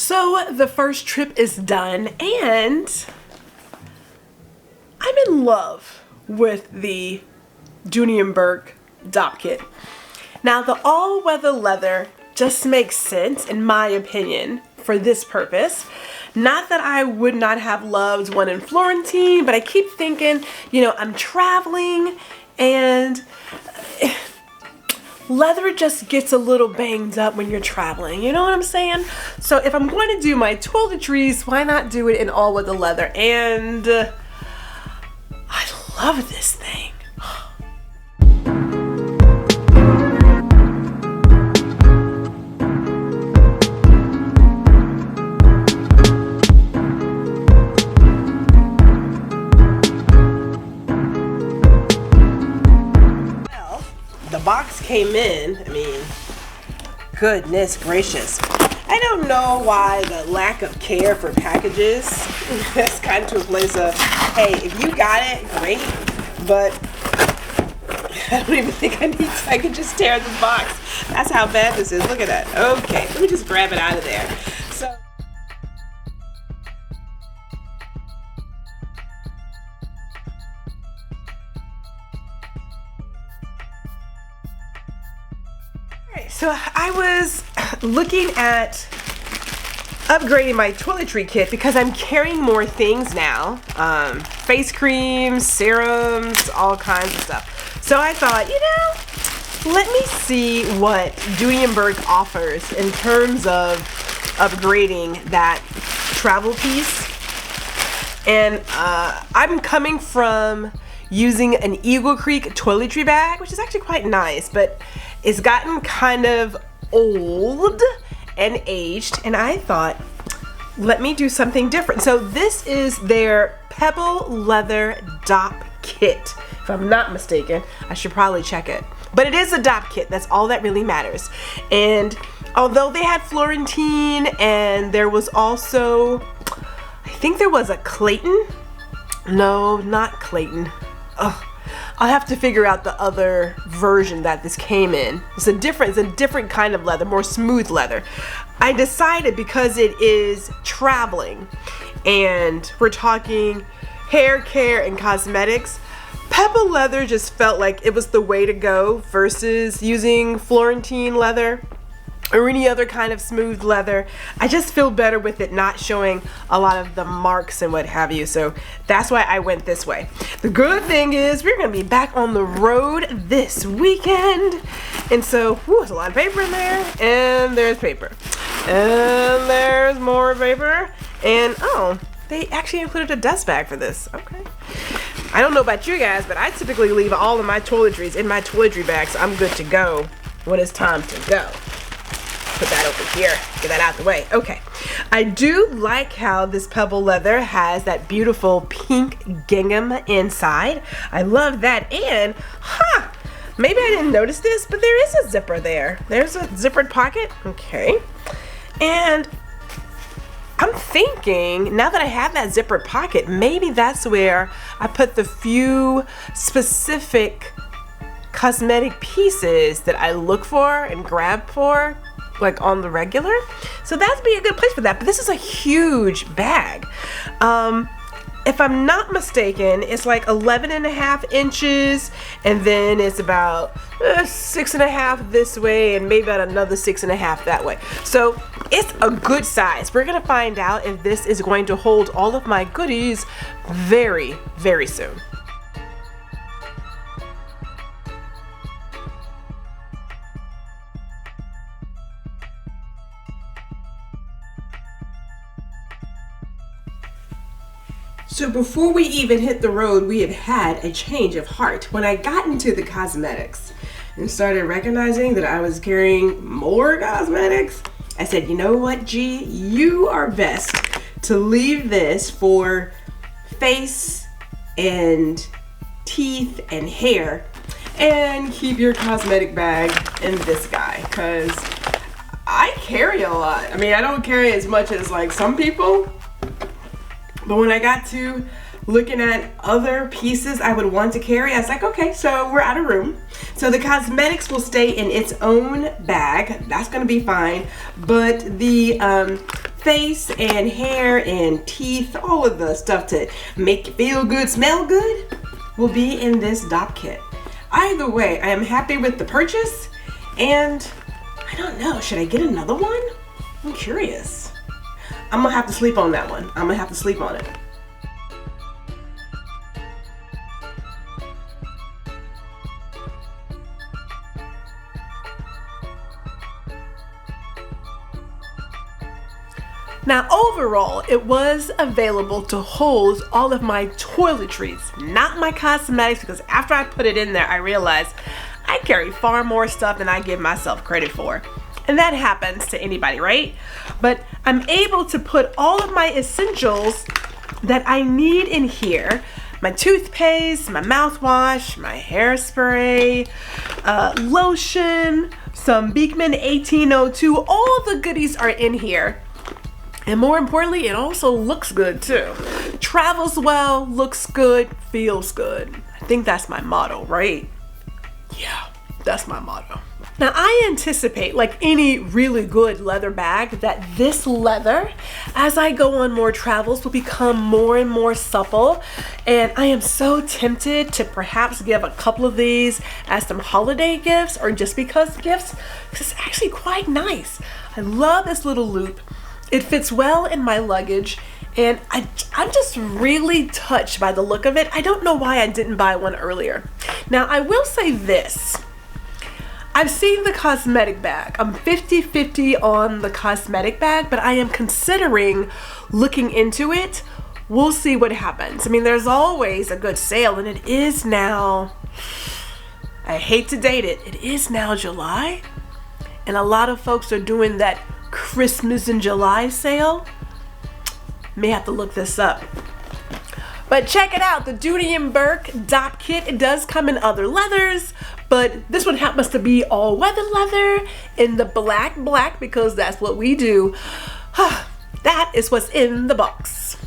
So the first trip is done and I'm in love with the Dooney Bourke Dopp kit. Now the all-weather leather just makes sense in my opinion for this purpose. Not that I would not have loved one in Florentine, but I keep thinking, you know, I'm traveling and leather just gets a little banged up when you're traveling, you know what I'm saying? So if I'm going to do my toiletries, why not do it in all weather leather? And I love this thing. The box came in, I mean, goodness gracious. I don't know why the lack of care for packages has gotten to a place of, hey, if you got it, great, but I don't even think I could just tear the box. That's how bad this is. Look at that. Okay, let me just grab it out of there. So. So I was looking at upgrading my toiletry kit because I'm carrying more things now. Face creams, serums, all kinds of stuff. So I thought, you know, let me see what Dooney Bourke offers in terms of upgrading that travel piece. And I'm coming from using an Eagle Creek toiletry bag, which is actually quite nice, but it's gotten kind of old and aged, and I thought, let me do something different. So this is their Pebble Leather Dopp kit. If I'm not mistaken, I should probably check it. But it is a Dopp kit, that's all that really matters. And although they had Florentine and there was also, I think there was a Clayton. No, not Clayton. Ugh. I'll have to figure out the other version that this came in. It's a different kind of leather, more smooth leather. I decided because it is traveling and we're talking hair care and cosmetics, Pebble leather just felt like it was the way to go versus using Florentine leather or any other kind of smooth leather. I just feel better with it not showing a lot of the marks and what have you. So that's why I went this way. The good thing is we're gonna be back on the road this weekend. And so, there's a lot of paper in there, and there's paper. And there's more paper. And oh, they actually included a dust bag for this, okay. I don't know about you guys, but I typically leave all of my toiletries in my toiletry bag, so I'm good to go when it's time to go. Put that over here, get that out the way. Okay, I do like how this Pebble leather has that beautiful pink gingham inside. I love that. And maybe I didn't notice this, but there is a zipper there. There's a zippered pocket. Okay, and I'm thinking now that I have that zippered pocket, maybe that's where I put the few specific cosmetic pieces that I look for and grab for, like on the regular. So that'd be a good place for that. But this is a huge bag. If I'm not mistaken, it's like 11.5 inches, and then it's about 6.5 this way, and maybe about another 6.5 that way. So it's a good size. We're gonna find out if this is going to hold all of my goodies very, very soon. So before we even hit the road, we have had a change of heart. When I got into the cosmetics and started recognizing that I was carrying more cosmetics, I said, you know what, G, you are best to leave this for face and teeth and hair and keep your cosmetic bag in this guy, because I carry a lot. I mean, I don't carry as much as like some people, but when I got to looking at other pieces I would want to carry, I was like, okay, so we're out of room. So the cosmetics will stay in its own bag. That's gonna be fine. But the face and hair and teeth, all of the stuff to make you feel good, smell good, will be in this Dopp kit. Either way, I am happy with the purchase, and I don't know, should I get another one? I'm curious. I'm gonna have to sleep on that one. I'm gonna have to sleep on it. Now overall, it was available to hold all of my toiletries, not my cosmetics, because after I put it in there, I realized I carry far more stuff than I give myself credit for. And that happens to anybody, right? But I'm able to put all of my essentials that I need in here. My toothpaste, my mouthwash, my hairspray, lotion, some Beekman 1802, all the goodies are in here. And more importantly, it also looks good too. Travels well, looks good, feels good. I think that's my motto, right? Yeah, that's my motto. Now I anticipate, like any really good leather bag, that this leather, as I go on more travels, will become more and more supple. And I am so tempted to perhaps give a couple of these as some holiday gifts, or just because gifts, because it's actually quite nice. I love this little loop. It fits well in my luggage, and I'm just really touched by the look of it. I don't know why I didn't buy one earlier. Now, I will say this. I've seen the cosmetic bag. I'm 50-50 on the cosmetic bag, but I am considering looking into it. We'll see what happens. I mean, there's always a good sale, and it is now, I hate to date it, it is now July, and a lot of folks are doing that Christmas in July sale. May have to look this up. But check it out, the Dooney Bourke Dopp kit. It does come in other leathers, but this one happens to be all weather leather in the black because that's what we do. That is what's in the box.